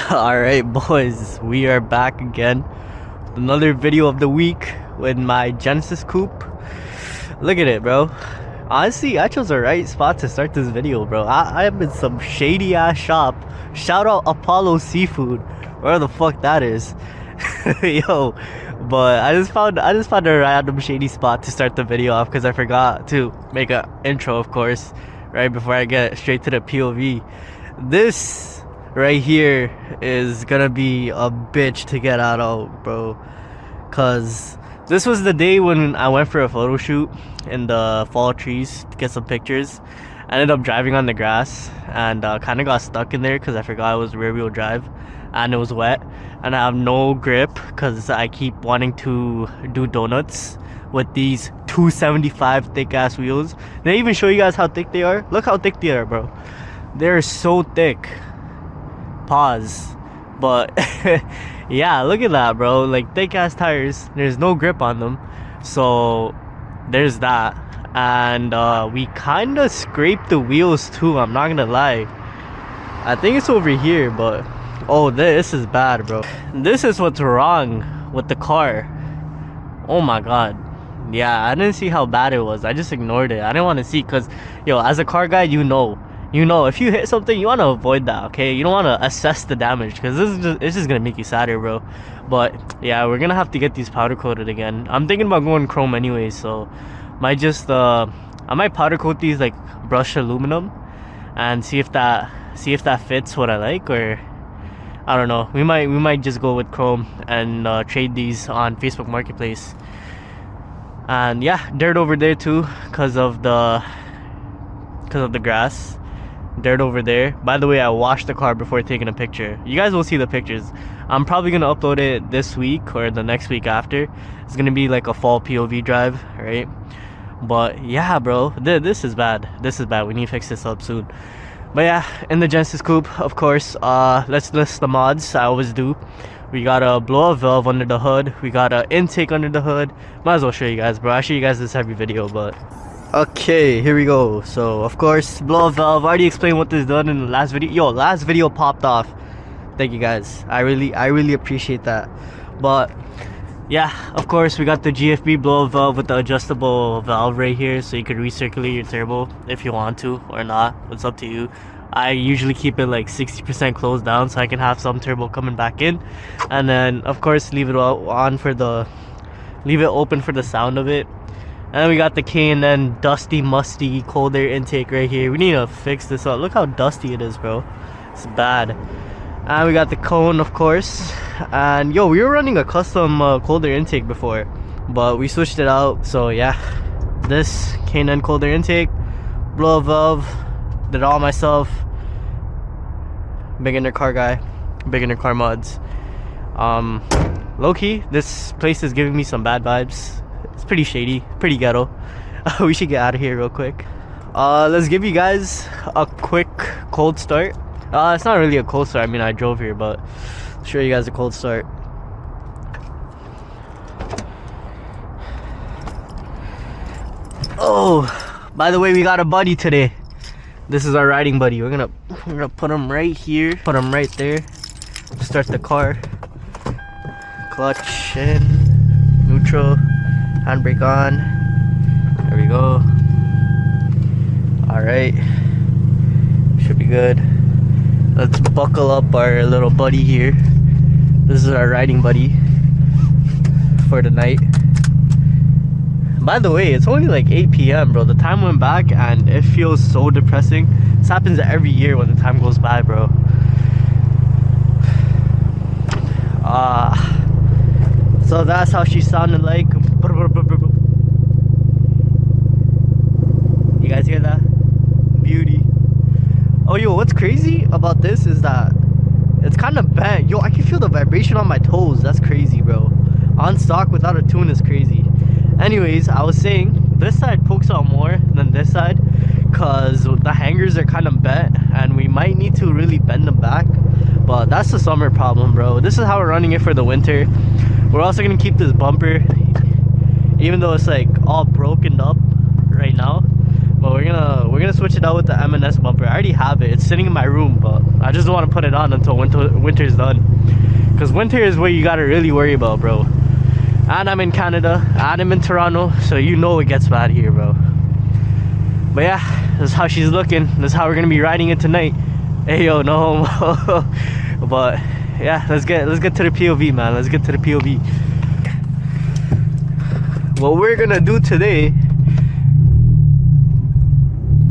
Alright boys, we are back again with another video of the week with my Genesis Coupe. Look at it, bro. Honestly, I chose the right spot to start this video, bro. I am in some shady ass shop. Shout out Apollo Seafood, where the fuck that is. Yo, but I just found a random shady spot to start the video off because I forgot to make an intro, of course, right before I get straight to the POV. This right here is gonna be a bitch to get out of, bro, cause this was the day when I went for a photo shoot in the fall trees to get some pictures. I ended up driving on the grass and kind of got stuck in there because I forgot it was rear wheel drive and it was wet, and I have no grip because I keep wanting to do donuts with these 275 thick ass wheels. Did I even show you guys how thick they are? Look how thick they are, bro. They're so thick. Pause. But yeah, look at that, bro. Like, thick ass tires, there's no grip on them, so there's that. And we kind of scraped the wheels too, I'm not gonna lie. I think it's over here, but oh, this is bad, bro. This is what's wrong with the car. Oh my god. Yeah, I didn't see how bad it was. I just ignored it. I didn't want to see, because yo, as a car guy, you know, if you hit something, you want to avoid that, okay? You don't want to assess the damage, because it's just gonna make you sadder, bro. But yeah, we're gonna have to get these powder coated again. I'm thinking about going chrome anyway, so I might powder coat these like brushed aluminum and see if that fits what I like, or I don't know. We might just go with chrome and trade these on Facebook Marketplace. And yeah, dirt over there too, because of the grass. Dirt over there. By the way, I washed the car before taking a picture. You guys will see the pictures. I'm probably gonna upload it this week or the next week after. It's gonna be like a fall POV drive, right? But yeah, bro, this is bad. This is bad. We need to fix this up soon. But yeah, in the Genesis Coupe, of course, let's list the mods. I always do. We got a blow-up valve under the hood. We got an intake under the hood. Might as well show you guys, bro. I show you guys this every video, but okay, here we go. So of course, blow-up valve. I already explained what this done in the last video. Yo, last video popped off. Thank you guys. I really appreciate that. But yeah, of course, we got the GFB blow-up valve with the adjustable valve right here, so you could recirculate your turbo if you want to or not. It's up to you. I usually keep it like 60% closed down so I can have some turbo coming back in, and then of course leave it open for the sound of it. And then we got the K&N dusty, musty cold air intake right here. We need to fix this up. Look how dusty it is, bro. It's bad. And we got the cone, of course. And yo, we were running a custom cold air intake before, but we switched it out. So yeah, this K&N cold air intake, blow valve, did it all myself. Beginner car guy, beginner car mods. Low-key, this place is giving me some bad vibes. It's pretty shady, pretty ghetto. We should get out of here real quick. Let's give you guys a quick cold start. It's not really a cold start. I mean, I drove here, but I'll show you guys a cold start. Oh, by the way, we got a buddy today. This is our riding buddy. We're gonna put him right here. Put him right there. Start the car. Clutch in, neutral, handbrake on. There we go. All right, should be good. Let's buckle up our little buddy here. This is our riding buddy for the night. By the way, it's only like 8 p.m, bro. The time went back and it feels so depressing. This happens every year when the time goes by, bro. So that's how she sounded like. You guys hear that? Beauty. Oh, yo, what's crazy about this is that it's kind of bent. Yo, I can feel the vibration on my toes. That's crazy, bro. On stock without a tune is crazy. Anyways, I was saying this side pokes out more than this side because the hangers are kind of bent and we might need to really bend them back. But that's the summer problem, bro. This is how we're running it for the winter. We're also gonna keep this bumper, even though it's like all broken up right now, But we're gonna switch it out with the M&S bumper. I already have it. It's sitting in my room, but I just don't want to put it on until winter's done. Cause winter is where you gotta really worry about, bro. And I'm in Canada, and I'm in Toronto, so you know it gets bad here, bro. But yeah, this is how she's looking. This is how we're gonna be riding it tonight. Hey yo, no homo. But yeah, let's get to the POV, man. Let's get to the POV. What we're gonna do today,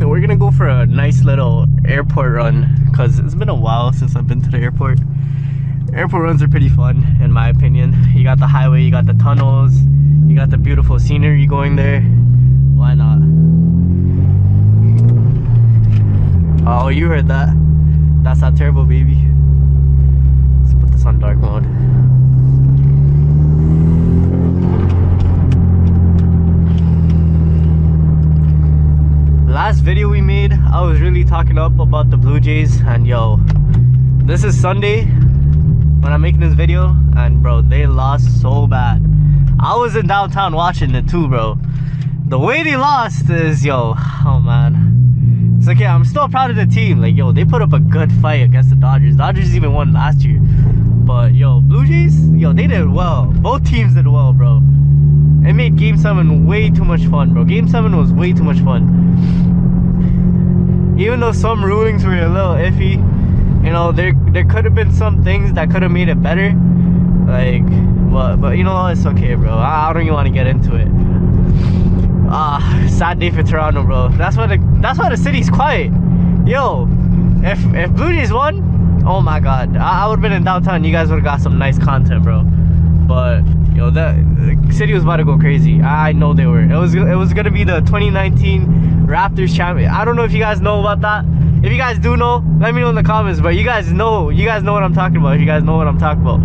we're gonna go for a nice little airport run, because it's been a while since I've been to the airport. Airport runs are pretty fun, in my opinion. You got the highway, you got the tunnels, you got the beautiful scenery going there. Why not? Oh, you heard that. That's not turbo, baby. Let's put this on dark mode. Last video we made, I was really talking up about the Blue Jays, and yo, this is Sunday when I'm making this video, and bro, they lost so bad. I was in downtown watching it too, bro. The way they lost is, yo, oh man. It's okay, I'm still proud of the team. Like, yo, they put up a good fight against the Dodgers. Dodgers even won last year. But yo, Blue Jays, yo, they did well. Both teams did well, bro. It made Game 7 way too much fun, bro. Game 7 was way too much fun. Even though some rulings were a little iffy, you know, there could have been some things that could have made it better. Like, but you know, it's okay, bro. I don't even want to get into it. Sad day for Toronto, bro. That's why the city's quiet. Yo, if Blue Jays won, oh my god, I would have been in downtown. You guys would have got some nice content, bro. But yo, the city was about to go crazy. I know they were. It was gonna be the 2019 Raptors champion. I don't know if you guys know about that. If you guys do know, let me know in the comments. But you guys know what I'm talking about. If you guys know what I'm talking about.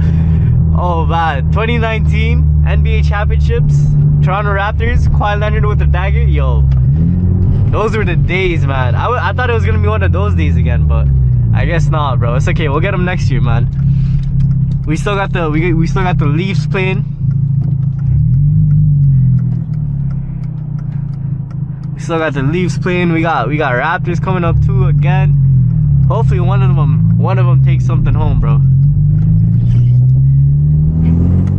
Oh man, 2019 NBA championships, Toronto Raptors, Kawhi Leonard with the dagger. Yo, those were the days, man. I thought it was gonna be one of those days again, but I guess not, bro. It's okay. We'll get them next year, man. We still got the Leafs playing. We still got the Leafs playing. We got Raptors coming up too again. Hopefully one of them takes something home, bro.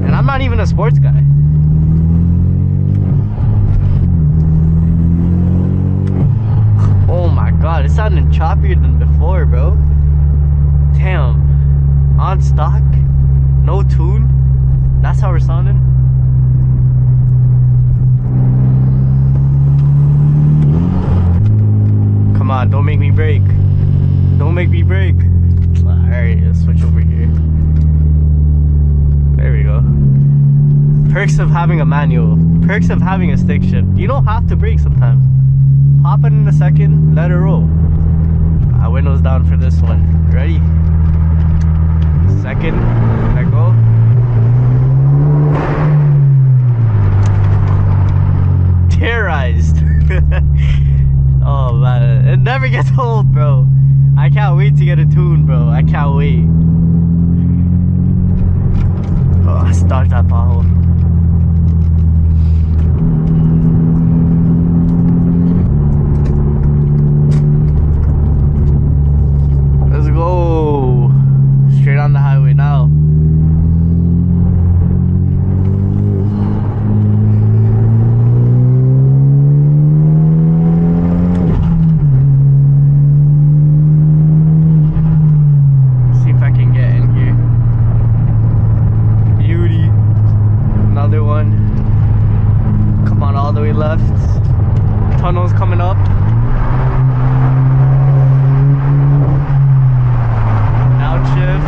And I'm not even a sports guy. Oh my god, it's sounding choppier than before, bro. Damn. On stock? No tune? That's how we're sounding? Come on, don't make me break. Don't make me break. Alright, let's switch over here. There we go. Perks of having a manual. Perks of having a stick shift. You don't have to brake sometimes. Pop it in a second, let it roll. Windows down for this one. Ready? Second, let go. Terrorized. Oh man, it never gets old, bro. I can't wait to get a tune, bro. I can't wait. Oh, start that pothole. Let's go. Straight on the highway now. Tunnels coming up. Downshift.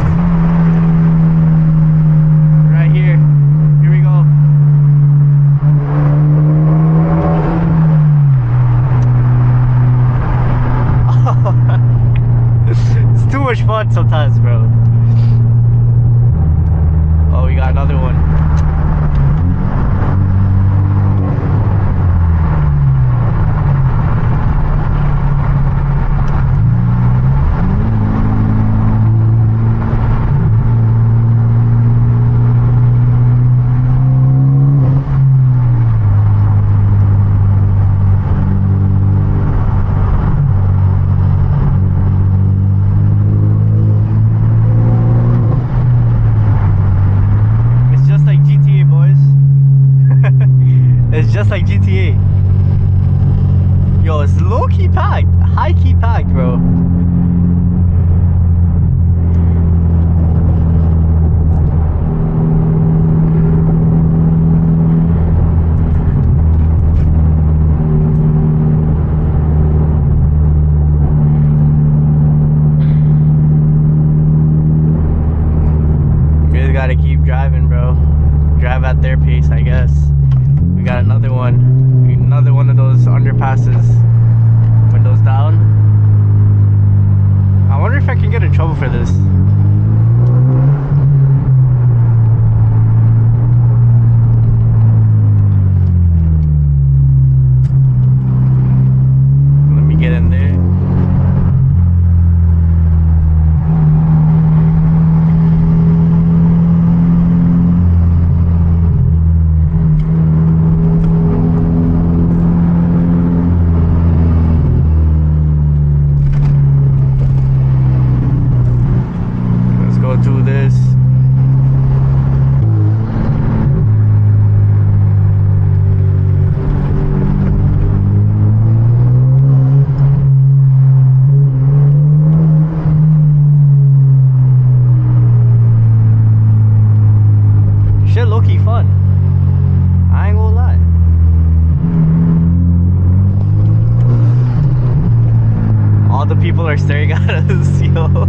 Right here. Here we go. It's too much fun sometimes, bro. Oh, we got another one. high-key packed, bro. We just gotta keep driving, bro. Drive at their pace, I guess. We got another one of those underpasses. Windows down. I wonder if I can get in trouble for this. Let me get in there. Do this. Shit low-key fun. I ain't gonna lie. All the people are staring at us, yo.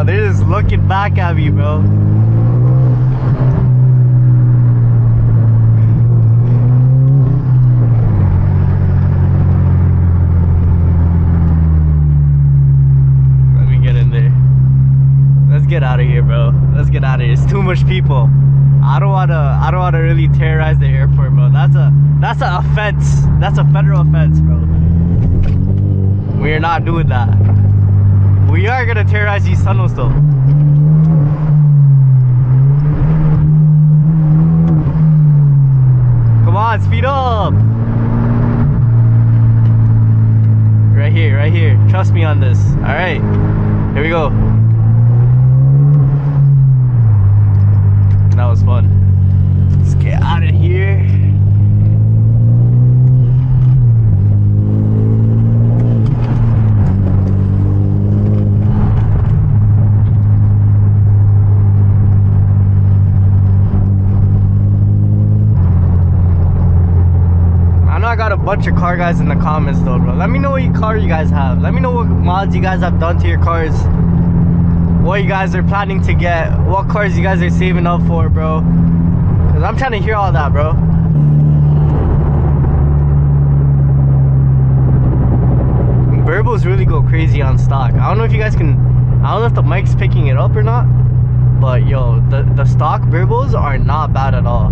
They're just looking back at me, bro. Let me get in there. Let's get out of here, bro. Let's get out of here. It's too much people. I don't wanna really terrorize the airport, bro. That's an offense. That's a federal offense, bro. We are not doing that. We are gonna terrorize these tunnels though. Come on, speed up. Right here, right here. Trust me on this. Alright, here we go. That was fun. Let's get out of here. I got a bunch of car guys in the comments though, bro. Let me know what car you guys have. Let me know what mods you guys have done to your cars. What you guys are planning to get. What cars you guys are saving up for, bro. Cause I'm trying to hear all that, bro. Burbos really go crazy on stock. I don't know if you guys can, I don't know if the mic's picking it up or not. But yo, the stock Burbos are not bad at all.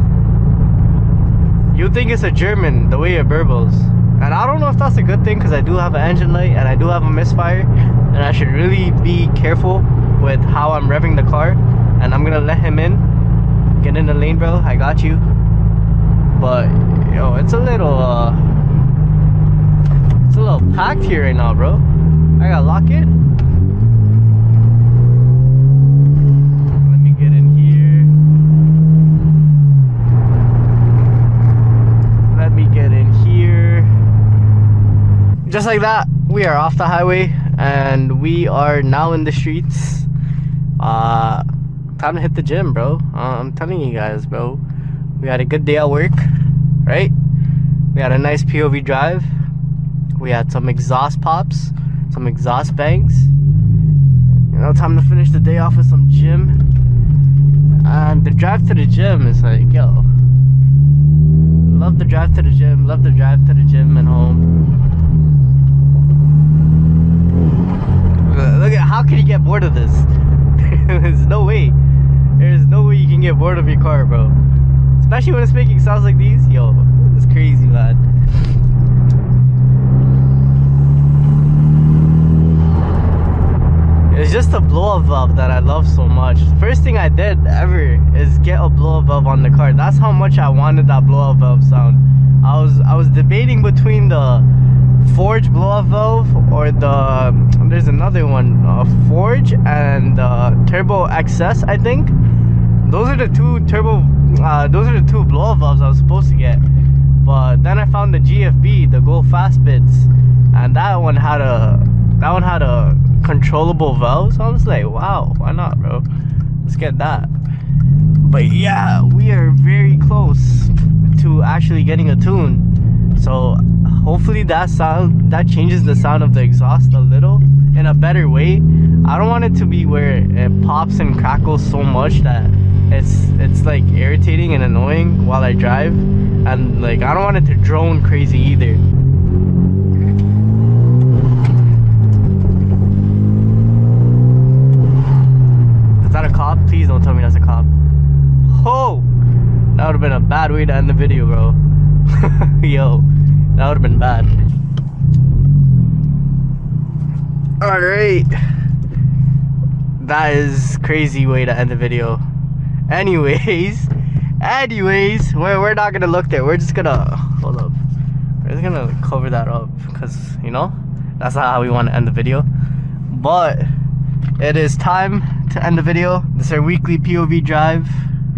You think it's a German the way it burbles, and I don't know if that's a good thing because I do have an engine light and I do have a misfire, and I should really be careful with how I'm revving the car. And I'm gonna let him in. Get in the lane, bro. I got you. But yo, it's a little packed here right now, bro. I gotta lock in. Just like that, we are off the highway and we are now in the streets. Time to hit the gym, bro. I'm telling you guys, bro. We had a good day at work, right? We had a nice POV drive. We had some exhaust pops, some exhaust bangs. You know, time to finish the day off with some gym. And the drive to the gym is like, yo, love the drive to the gym, love the drive to the gym and home. Look at, how can you get bored of this? There's no way. There's no way you can get bored of your car, bro. Especially when it's making sounds like these. Yo, it's crazy, man. It's just the blow-up valve that I love so much. First thing I did ever is get a blow-up valve on the car. That's how much I wanted that blow-up valve sound. I was debating between the Forge blow-up valve or there's another one, Forge and Turbo XS, I think. Those are the two blow-up valves I was supposed to get. But then I found the GFB, the Go Fast bits, and that one had a controllable valve. So I was like, wow, why not, bro? Let's get that. But yeah, we are very close to actually getting a tune. So hopefully that changes the sound of the exhaust a little in a better way. I don't want it to be where it pops and crackles so much that it's like irritating and annoying while I drive, and like I don't want it to drone crazy either. Is that a cop? Please don't tell me that's a cop. Oh, that would have been a bad way to end the video, bro. Yo, that would have been bad. Alright, that is crazy way to end the video. Anyways, we're not gonna look there. We're just gonna hold up. We're just gonna cover that up because, you know, that's not how we want to end the video. But it is time to end the video. This is our weekly POV drive.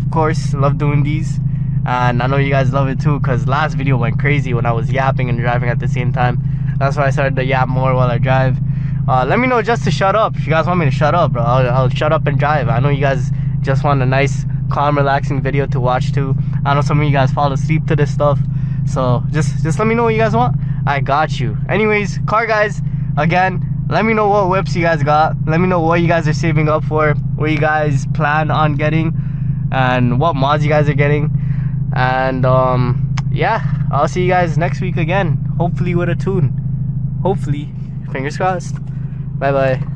Of course, love doing these, and I know you guys love it too, because last video went crazy when I was yapping and driving at the same time. That's why I started to yap more while I drive. Let me know just to shut up. If you guys want me to shut up, bro, I'll shut up and drive. I know you guys just want a nice, calm, relaxing video to watch too. I know some of you guys fall asleep to this stuff, so just let me know what you guys want. I got you. Anyways, car guys, again, let me know what whips you guys got. Let me know what you guys are saving up for, what you guys plan on getting, and what mods you guys are getting. And yeah, I'll see you guys next week again, hopefully with a tune. Hopefully, fingers crossed. Bye bye.